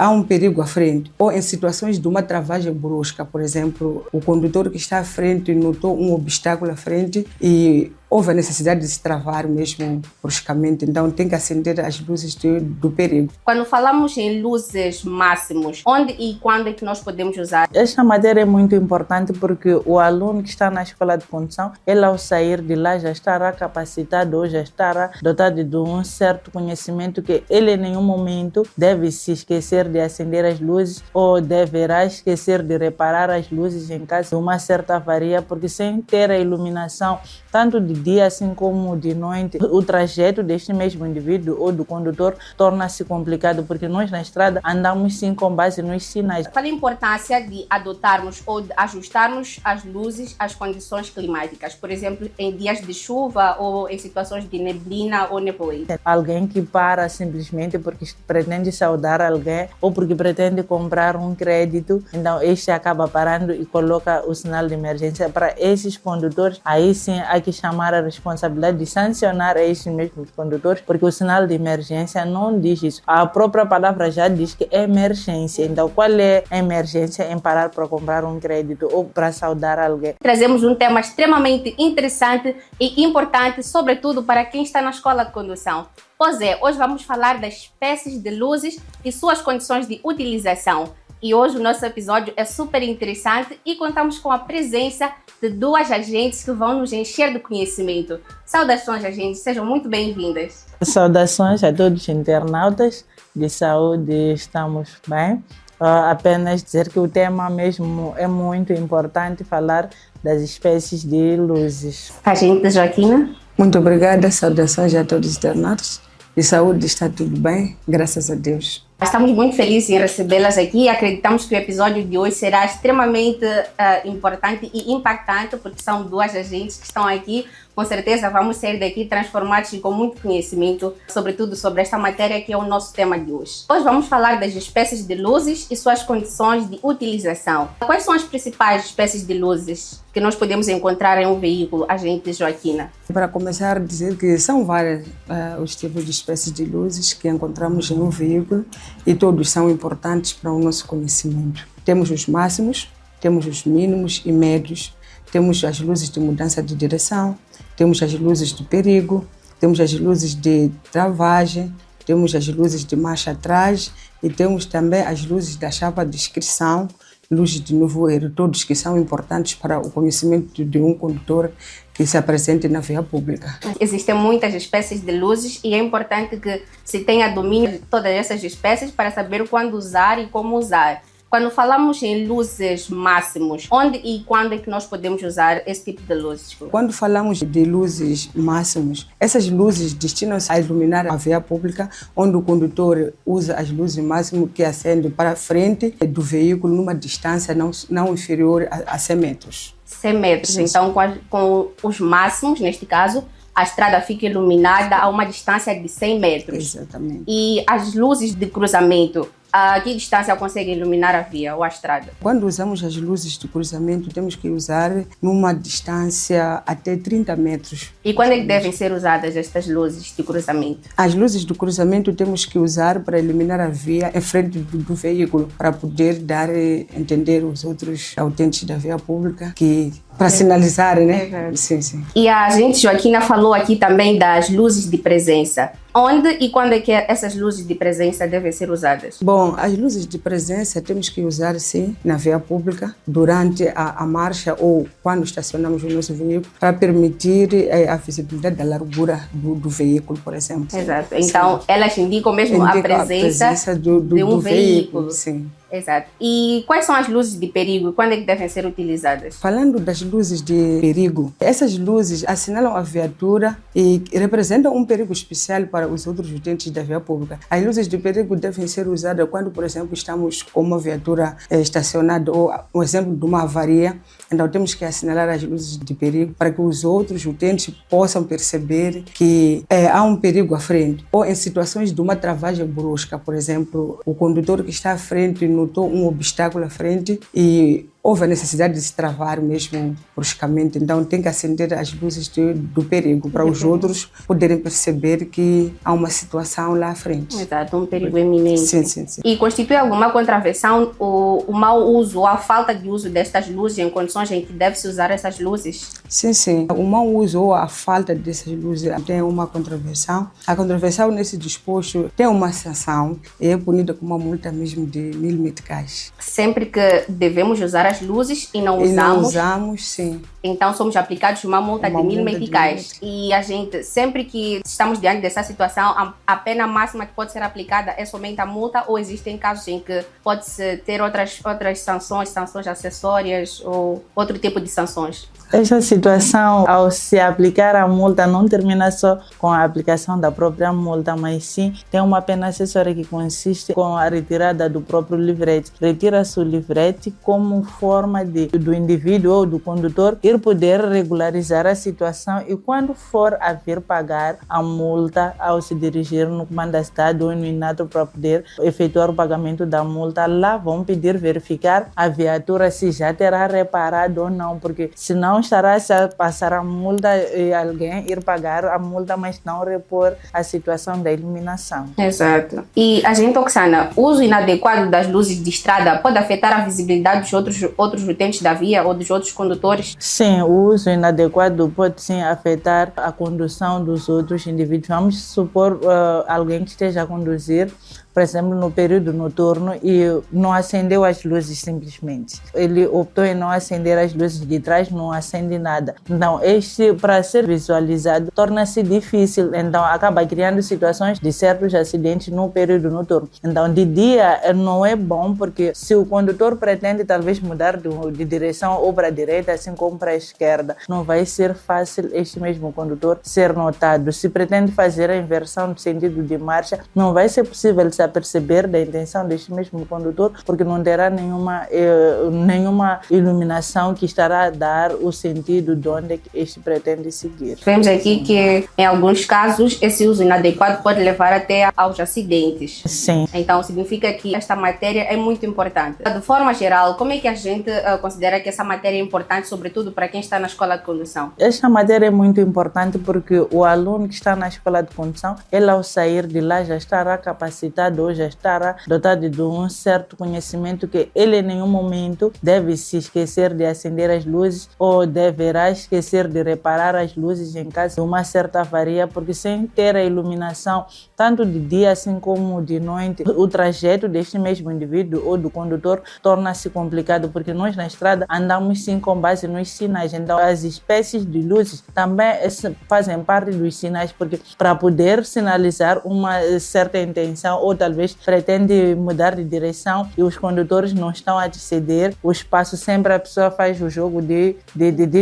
há um perigo à frente, ou em situações de uma travagem brusca, por exemplo, o condutor que está à frente notou um obstáculo à frente e houve a necessidade de se travar mesmo bruscamente, então tem que acender as luzes do perigo. Quando falamos em luzes máximos, onde e quando é que nós podemos usar? Esta matéria é muito importante porque o aluno que está na escola de condução, ele ao sair de lá já estará capacitado ou já estará dotado de um certo conhecimento que ele em nenhum momento deve se esquecer de acender as luzes ou deverá esquecer de reparar as luzes em caso de uma certa avaria, porque sem ter a iluminação, tanto de dia assim como de noite, o trajeto deste mesmo indivíduo ou do condutor torna-se complicado, porque nós na estrada andamos sim com base nos sinais. Qual a importância de adotarmos ou de ajustarmos as luzes às condições climáticas? Por exemplo, em dias de chuva ou em situações de neblina ou nevoeiro. Alguém que para simplesmente porque pretende saudar alguém ou porque pretende comprar um crédito, então este acaba parando e coloca o sinal de emergência. Para esses condutores, aí sim há que chamar a responsabilidade de sancionar esses mesmos condutores, porque o sinal de emergência não diz isso. A própria palavra já diz que é emergência. Então, qual é a emergência em parar para comprar um crédito ou para saudar alguém? Trazemos um tema extremamente interessante e importante, sobretudo para quem está na escola de condução. Pois é, hoje vamos falar das espécies de luzes e suas condições de utilização. E hoje o nosso episódio é super interessante e contamos com a presença de duas agentes que vão nos encher de conhecimento. Saudações, agentes, sejam muito bem-vindas. Saudações a todos os internautas de saúde, estamos bem. Apenas dizer que o tema mesmo é muito importante, falar das espécies de luzes. Agente Joaquina. Muito obrigada, saudações a todos os internautas. De saúde está tudo bem, graças a Deus. Estamos muito felizes em recebê-las aqui e acreditamos que o episódio de hoje será extremamente importante e impactante, porque são duas agentes que estão aqui. Com certeza vamos sair daqui transformados e com muito conhecimento, sobretudo sobre esta matéria que é o nosso tema de hoje. Hoje vamos falar das espécies de luzes e suas condições de utilização. Quais são as principais espécies de luzes que nós podemos encontrar em um veículo, agente Joaquina? Para começar, dizer que são vários os tipos de espécies de luzes que encontramos em um veículo e todos são importantes para o nosso conhecimento. Temos os máximos, temos os mínimos e médios, temos as luzes de mudança de direção, temos as luzes de perigo, temos as luzes de travagem, temos as luzes de marcha atrás e temos também as luzes da chapa de inscrição, luzes de nevoeiro, todos que são importantes para o conhecimento de um condutor que se apresente na via pública. Existem muitas espécies de luzes e é importante que se tenha domínio de todas essas espécies para saber quando usar e como usar. Quando falamos em luzes máximos, onde e quando é que nós podemos usar esse tipo de luzes? Quando falamos de luzes máximos, essas luzes destinam-se a iluminar a via pública, onde o condutor usa as luzes máximas que acendem para a frente do veículo numa distância não inferior a 100 metros. 100 metros, sim. Então com os máximos, neste caso, a estrada fica iluminada a uma distância de 100 metros. Exatamente. E as luzes de cruzamento, a que distância conseguem iluminar a via ou a estrada? Quando usamos as luzes de cruzamento, temos que usar numa distância até 30 metros. E quando é que devem ser usadas estas luzes de cruzamento? As luzes do cruzamento temos que usar para iluminar a via em frente do veículo, para poder dar a entender os outros utentes da via pública que para sinalizar, né? Sim. E a agente Joaquina falou aqui também das luzes de presença. Onde e quando é que essas luzes de presença devem ser usadas? Bom, as luzes de presença temos que usar sim na via pública durante a marcha ou quando estacionamos o nosso veículo para permitir a visibilidade da largura do veículo, por exemplo. Exato. Então, sim, elas indicam mesmo a presença de um veículo. Sim. Exato. E quais são as luzes de perigo e quando é que devem ser utilizadas? Falando das luzes de perigo, essas luzes assinalam a viatura e representam um perigo especial para os outros utentes da via pública. As luzes de perigo devem ser usadas quando, por exemplo, estamos com uma viatura estacionada ou um exemplo de uma avaria. Então temos que assinalar as luzes de perigo para que os outros utentes possam perceber que há um perigo à frente. Ou em situações de uma travagem brusca, por exemplo, o condutor que está à frente notou um obstáculo à frente e houve a necessidade de se travar mesmo bruscamente, então tem que acender as luzes do perigo para os outros poderem perceber que há uma situação lá à frente. Exato, um perigo iminente. Sim. E constitui alguma contravenção o mau uso ou a falta de uso destas luzes em condições em que deve-se usar essas luzes? Sim. O mau uso ou a falta dessas luzes tem uma contravenção. A contravenção nesse disposto tem uma sanção e é punida com uma multa mesmo de 1.000 meticais. Sempre que devemos usar as luzes e não usamos, sim. Então somos aplicados uma multa de 1.000 meticais. E a gente, sempre que estamos diante dessa situação, a pena máxima que pode ser aplicada é somente a multa, ou existem casos em que pode-se ter outras sanções acessórias ou outro tipo de sanções? Esta situação, ao se aplicar a multa, não termina só com a aplicação da própria multa, mas sim tem uma pena acessória que consiste com a retirada do próprio livrete. Retira-se o livrete como forma do indivíduo ou do condutor ir poder regularizar a situação e quando for a vir pagar a multa, ao se dirigir no comando da cidade ou no INATO para poder efetuar o pagamento da multa, lá vão pedir verificar a viatura se já terá reparado ou não, porque senão estará a passar a multa e alguém ir pagar a multa, mas não repor a situação da eliminação. Exato. E, agente Oksana, o uso inadequado das luzes de estrada pode afetar a visibilidade dos outros utentes da via ou dos outros condutores? Sim, o uso inadequado pode sim afetar a condução dos outros indivíduos. Vamos supor alguém que esteja a conduzir, por exemplo, no período noturno e não acendeu as luzes simplesmente. Ele optou em não acender as luzes de trás, não acende nada. Então, para ser visualizado, torna-se difícil. Então, acaba criando situações de certos acidentes no período noturno. Então, de dia não é bom, porque se o condutor pretende talvez mudar de direção ou para a direita, assim como para a esquerda, não vai ser fácil este mesmo condutor ser notado. Se pretende fazer a inversão do sentido de marcha, não vai ser possível a perceber da intenção deste mesmo condutor, porque não terá nenhuma iluminação que estará a dar o sentido de onde este pretende seguir. Vemos aqui que, em alguns casos, esse uso inadequado pode levar até aos acidentes. Sim. Então, significa que esta matéria é muito importante. De forma geral, como é que a gente considera que essa matéria é importante, sobretudo para quem está na escola de condução? Esta matéria é muito importante porque o aluno que está na escola de condução, ele ao sair de lá já estará capacitado ou já estará dotado de um certo conhecimento que ele em nenhum momento deve se esquecer de acender as luzes ou deverá esquecer de reparar as luzes em caso de uma certa avaria, porque sem ter a iluminação, tanto de dia assim como de noite, o trajeto deste mesmo indivíduo ou do condutor torna-se complicado, porque nós na estrada andamos sim com base nos sinais. Então as espécies de luzes também fazem parte dos sinais, porque para poder sinalizar uma certa intenção ou talvez pretende mudar de direção e os condutores não estão a ceder o espaço, sempre a pessoa faz o jogo de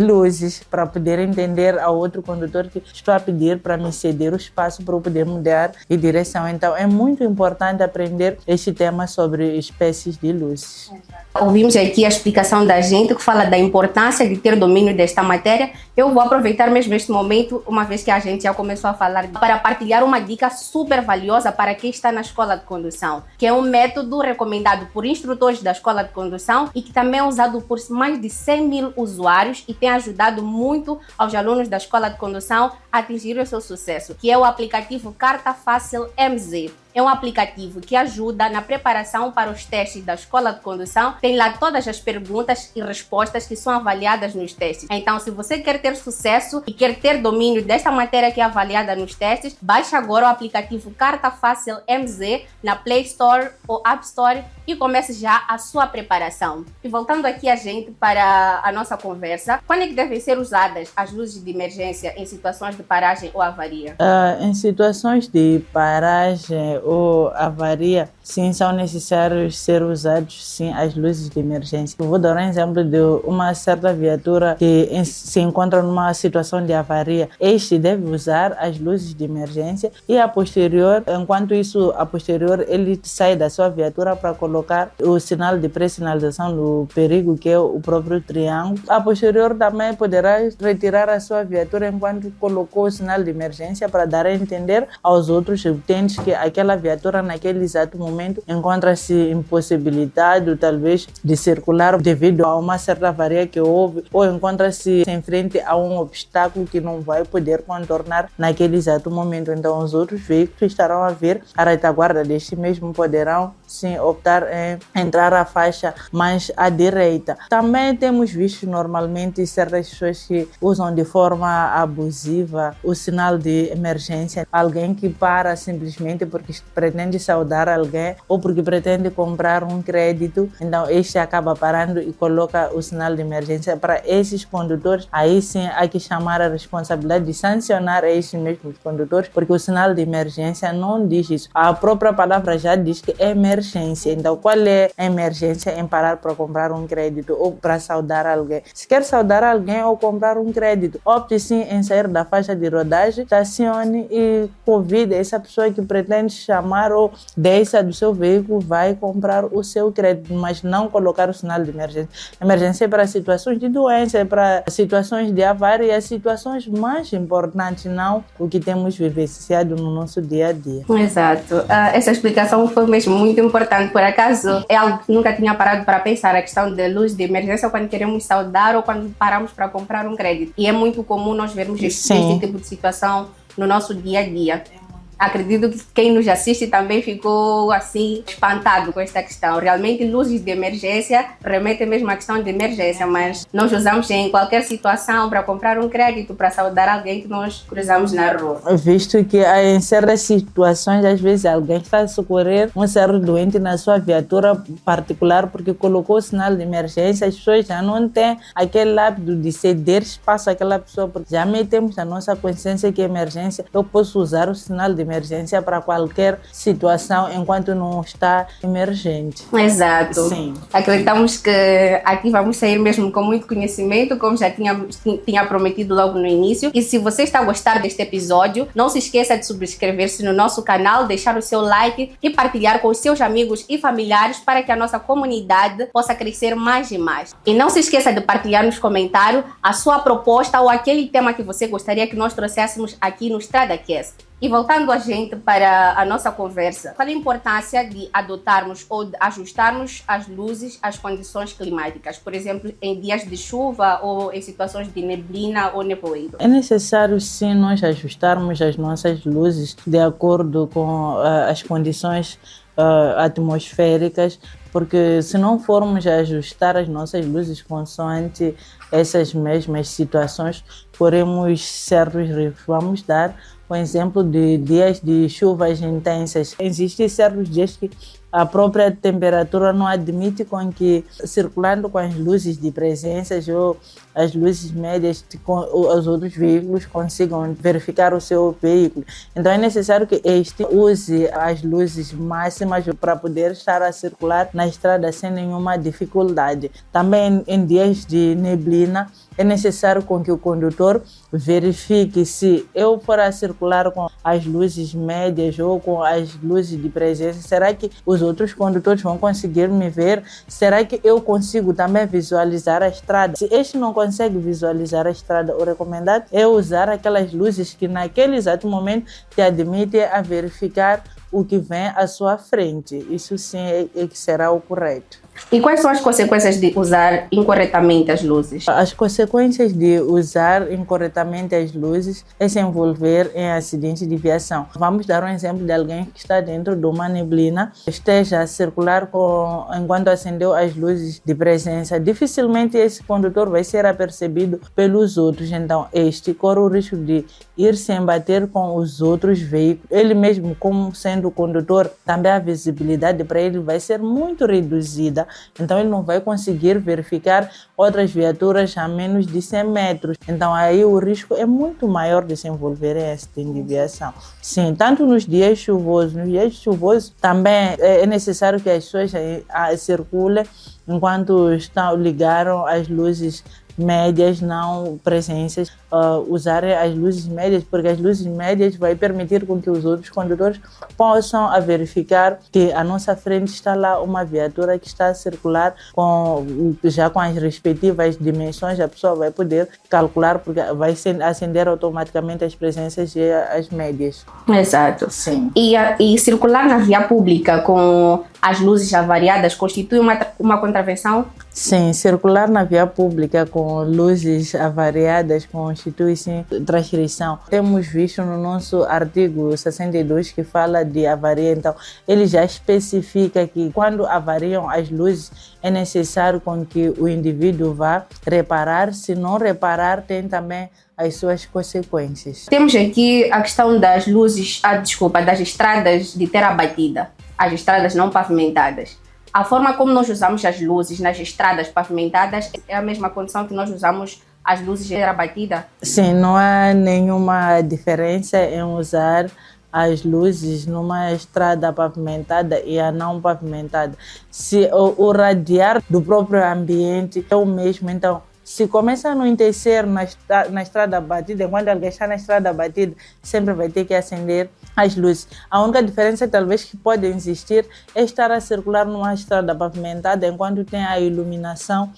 luzes para poder entender ao outro condutor que estou a pedir para me ceder o espaço para eu poder mudar de direção. Então é muito importante aprender este tema sobre espécies de luzes. Ouvimos aqui a explicação da gente que fala da importância de ter domínio desta matéria. Eu vou aproveitar mesmo este momento, uma vez que a gente já começou a falar, para partilhar uma dica super valiosa para quem está na escola de condução, que é um método recomendado por instrutores da escola de condução e que também é usado por mais de 100 mil usuários e tem ajudado muito aos alunos da escola de condução a atingir o seu sucesso, que é o aplicativo Carta Fácil MZ. É um aplicativo que ajuda na preparação para os testes da escola de condução. Tem lá todas as perguntas e respostas que são avaliadas nos testes. Então, se você quer ter sucesso e quer ter domínio desta matéria que é avaliada nos testes, baixe agora o aplicativo Carta Fácil MZ na Play Store ou App Store e comece já a sua preparação. E voltando aqui a gente para a nossa conversa, quando é que devem ser usadas as luzes de emergência em situações de paragem ou avaria? Em situações de paragem ou avaria, sim, são necessários ser usados sim as luzes de emergência. Eu vou dar um exemplo de uma certa viatura que se encontra numa situação de avaria. Este deve usar as luzes de emergência e a posterior, enquanto isso, a posterior, ele sai da sua viatura para colocar o sinal de pré-sinalização do perigo, que é o próprio triângulo. A posterior também poderá retirar a sua viatura enquanto colocou o sinal de emergência para dar a entender aos outros utentes que aquela aquela viatura naquele exato momento encontra-se impossibilitado, talvez, de circular devido a uma certa avaria que houve, ou encontra-se em frente a um obstáculo que não vai poder contornar naquele exato momento. Então, os outros veículos estarão a vir à retaguarda deste mesmo, poderão sim optar em entrar a faixa mais à direita. Também temos visto normalmente certas pessoas que usam de forma abusiva o sinal de emergência. Alguém que para simplesmente porque pretende saudar alguém ou porque pretende comprar um crédito, então este acaba parando e coloca o sinal de emergência. Para esses condutores, aí sim há que chamar a responsabilidade de sancionar esses mesmos condutores, porque o sinal de emergência não diz isso. A própria palavra já diz que é emergência. Então, qual é a emergência em parar para comprar um crédito ou para saudar alguém? Se quer saudar alguém ou comprar um crédito, opte sim em sair da faixa de rodagem, estacione e convide essa pessoa que pretende chamar ou desça do seu veículo, vai comprar o seu crédito, mas não colocar o sinal de emergência. Emergência é para situações de doença, é para situações de avaria, situações mais importantes, não o que temos vivenciado no nosso dia a dia. Exato. Essa explicação foi mesmo muito importante. Por acaso, é algo que nunca tinha parado para pensar, a questão da luz de emergência quando queremos saudar ou quando paramos para comprar um crédito. E é muito comum nós vermos este tipo de situação no nosso dia a dia. Acredito que quem nos assiste também ficou assim espantado com esta questão. Realmente, luzes de emergência remetem mesmo à questão de emergência, mas nós usamos em qualquer situação para comprar um crédito, para saudar alguém que nós cruzamos na rua. Visto que em certas situações, às vezes alguém está a socorrer um certo doente na sua viatura particular porque colocou o sinal de emergência, as pessoas já não têm aquele hábito de ceder espaço àquela pessoa, porque já metemos na nossa consciência que emergência, eu posso usar o sinal de emergência para qualquer situação enquanto não está emergente. Exato. Sim. Acreditamos que aqui vamos sair mesmo com muito conhecimento, como já tinha prometido logo no início. E se você está a gostar deste episódio, não se esqueça de subscrever-se no nosso canal, deixar o seu like e partilhar com os seus amigos e familiares para que a nossa comunidade possa crescer mais e mais. E não se esqueça de partilhar nos comentários a sua proposta ou aquele tema que você gostaria que nós trouxéssemos aqui no StradaCast. E voltando a gente para a nossa conversa, qual a importância de adotarmos ou de ajustarmos as luzes às condições climáticas? Por exemplo, em dias de chuva ou em situações de neblina ou nevoeiro. É necessário sim nós ajustarmos as nossas luzes de acordo com as condições atmosféricas, porque se não formos ajustar as nossas luzes consoante essas mesmas situações, corremos certos riscos. Vamos dar um exemplo de dias de chuvas intensas. Existem certos dias que a própria temperatura não admite com que, circulando com as luzes de presenças ou as luzes médias, os outros veículos consigam verificar o seu veículo. Então é necessário que este use as luzes máximas para poder estar a circular na estrada sem nenhuma dificuldade. Também em dias de neblina, é necessário com que o condutor verifique se eu for a circular com as luzes médias ou com as luzes de presença, será que os outros condutores vão conseguir me ver? Será que eu consigo também visualizar a estrada? Se este não consegue visualizar a estrada, o recomendado é usar aquelas luzes que naquele exato momento te admitem a verificar o que vem à sua frente. Isso sim é que será o correto. E quais são as consequências de usar incorretamente as luzes? As consequências de usar incorretamente as luzes é se envolver em acidentes de viação. Vamos dar um exemplo de alguém que está dentro de uma neblina, esteja a circular enquanto acendeu as luzes de presença. Dificilmente esse condutor vai ser apercebido pelos outros, então este corre o risco de ir se embater com os outros veículos. Ele mesmo, como sendo condutor, também a visibilidade para ele vai ser muito reduzida. Então ele não vai conseguir verificar outras viaturas a menos de 100 metros. Então aí o risco é muito maior de se envolver em acidente de viação. Sim, tanto nos dias chuvosos. Nos dias chuvosos também é necessário que as pessoas circulem enquanto ligaram as luzes médias, não presenças, usarem as luzes médias, porque as luzes médias vai permitir com que os outros condutores possam verificar que à nossa frente está lá uma viatura que está a circular já com as respectivas dimensões. A pessoa vai poder calcular, porque vai acender automaticamente as presenças e as médias. Exato. Sim. E circular na via pública com as luzes avariadas constitui uma contravenção? Sim, circular na via pública com luzes avariadas constitui sim transgressão. Temos visto no nosso artigo 62 que fala de avaria, então ele já especifica que quando avariam as luzes é necessário com que o indivíduo vá reparar, se não reparar tem também as suas consequências. Temos aqui a questão das luzes, das estradas de terra batida, as estradas não pavimentadas. A forma como nós usamos as luzes nas estradas pavimentadas é a mesma condição que nós usamos as luzes de terra batida? Sim, não há nenhuma diferença em usar as luzes numa estrada pavimentada e a não pavimentada. Se o radiar do próprio ambiente é o mesmo, então se começa a anoitecer na estrada batida, enquanto alguém está na estrada batida, sempre vai ter que acender as luzes. A única diferença talvez que pode existir é estar a circular numa estrada pavimentada enquanto tem a iluminação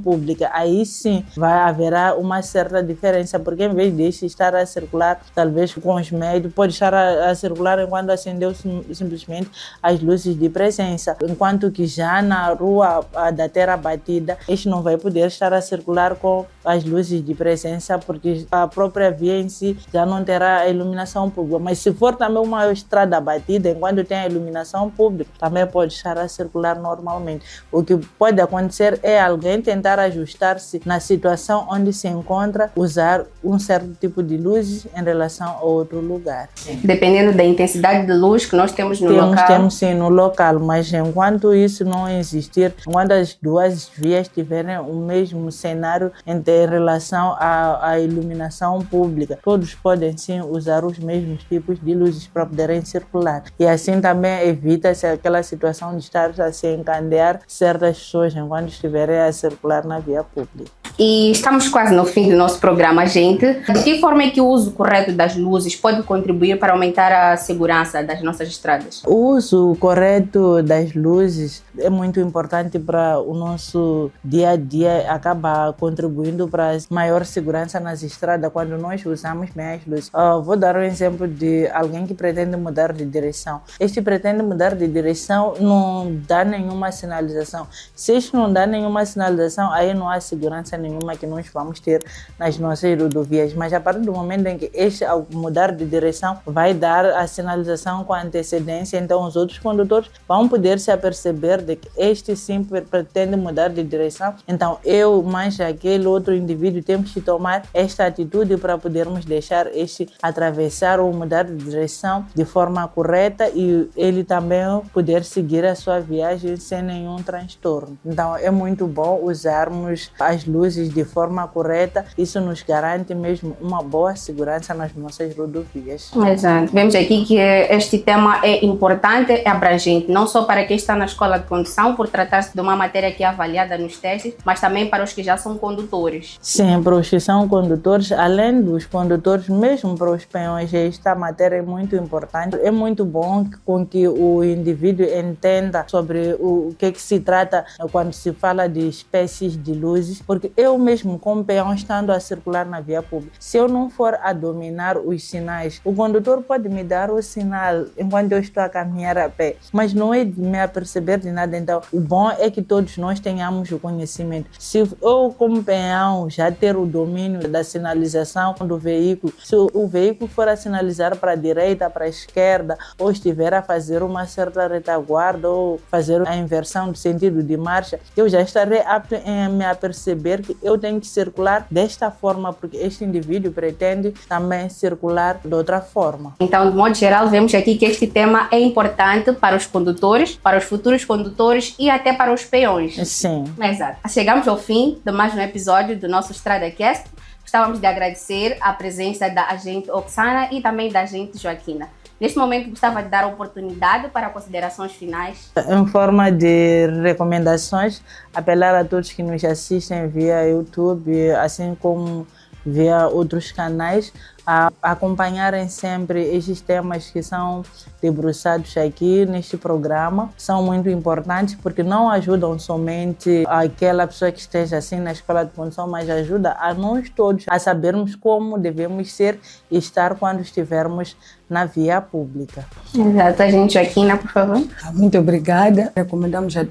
pública. Aí sim haverá uma certa diferença, porque em vez de estar a circular talvez com os médios, pode estar a circular enquanto acendeu simplesmente as luzes de presença. Enquanto que já na rua da terra batida, este não vai poder estar a circular com as luzes de presença, porque a própria via em si já não terá a iluminação pública. Mas se for também uma estrada batida, enquanto tem a iluminação pública, também pode estar a circular normalmente. O que pode acontecer é alguém tentar ajustar-se na situação onde se encontra, usar um certo tipo de luz em relação a outro lugar. Sim. Dependendo da intensidade de luz que nós temos no local. Temos sim no local, mas enquanto isso não existir, enquanto as duas vias tiverem o mesmo cenário em relação à iluminação pública, todos podem sim usar os mesmos tipos de luzes para poderem circular. E assim também evita-se aquela situação de estar a se encandear certas pessoas enquanto estiverem a circular na via pública. E estamos quase no fim do nosso programa, gente. De que forma é que o uso correto das luzes pode contribuir para aumentar a segurança das nossas estradas? O uso correto das luzes é muito importante para o nosso dia a dia, acaba contribuindo para a maior segurança nas estradas quando nós usamos bem as luzes. Vou dar um exemplo de alguém que pretende mudar de direção. Este pretende mudar de direção, não dá nenhuma sinalização. Se isto não dá nenhuma sinalização, aí não há segurança nenhuma que nós vamos ter nas nossas rodovias. Mas a partir do momento em que este, ao mudar de direção, vai dar a sinalização com antecedência, então os outros condutores vão poder se aperceber de que este sim pretende mudar de direção. Então eu, mais aquele outro indivíduo, temos que tomar esta atitude para podermos deixar este atravessar ou mudar de direção de forma correta e ele também poder seguir a sua viagem sem nenhum transtorno. Então é muito bom usarmos as luzes de forma correta, isso nos garante mesmo uma boa segurança nas nossas rodovias. Exato. Vemos aqui que este tema é importante, é abrangente, não só para quem está na escola de condução, por tratar-se de uma matéria que é avaliada nos testes, mas também para os que já são condutores. Sim, para os que são condutores, além dos condutores, mesmo para os peões, esta matéria é muito importante. É muito bom com que o indivíduo entenda sobre o que se trata quando se fala de espécies de luzes, porque eu mesmo, como peão, estando a circular na via pública, se eu não for a dominar os sinais, o condutor pode me dar o sinal enquanto eu estou a caminhar a pé, mas não é de me aperceber de nada. Então, o bom é que todos nós tenhamos o conhecimento. Se eu, como peão, já ter o domínio da sinalização do veículo, se o veículo for a sinalizar para a direita, para a esquerda, ou estiver a fazer uma certa retaguarda ou fazer a inversão do sentido de marcha, eu já estarei apto a me aperceber que eu tenho que circular desta forma, porque este indivíduo pretende também circular de outra forma. Então, de modo geral, vemos aqui que este tema é importante para os condutores, para os futuros condutores e até para os peões. Sim. Exato. Chegamos ao fim de mais um episódio do nosso StradaCast. Gostávamos de agradecer a presença da agente Oksana e também da agente Joaquina. Neste momento, gostava de dar a oportunidade para considerações finais. Em forma de recomendações, apelar a todos que nos assistem via YouTube, assim como via outros canais, a acompanharem sempre estes temas que são debruçados aqui neste programa. São muito importantes porque não ajudam somente aquela pessoa que esteja assim na escola de condução, mas ajuda a nós todos a sabermos como devemos ser e estar quando estivermos na via pública. Exato, a gente, Joaquina, por favor. Muito obrigada. Recomendamos a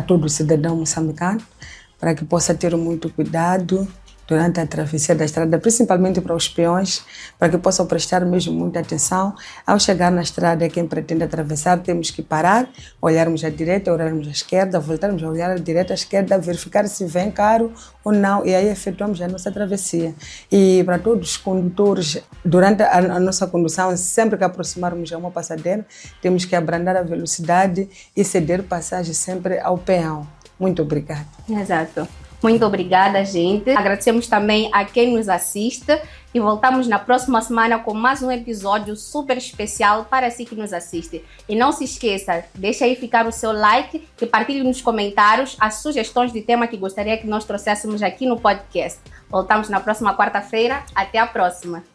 todo cidadão moçambicano para que possa ter muito cuidado durante a travessia da estrada, principalmente para os peões, para que possam prestar mesmo muita atenção. Ao chegar na estrada, quem pretende atravessar, temos que parar, olharmos à direita, olharmos à esquerda, voltarmos a olhar à direita, à esquerda, verificar se vem carro ou não, e aí efetuamos a nossa travessia. E para todos os condutores, durante a nossa condução, sempre que aproximarmos a uma passadeira, temos que abrandar a velocidade e ceder passagem sempre ao peão. Muito obrigada. Exato. Muito obrigada, gente. Agradecemos também a quem nos assiste e voltamos na próxima semana com mais um episódio super especial para si que nos assiste. E não se esqueça, deixa aí ficar o seu like e partilhe nos comentários as sugestões de tema que gostaria que nós trouxéssemos aqui no podcast. Voltamos na próxima quarta-feira. Até a próxima.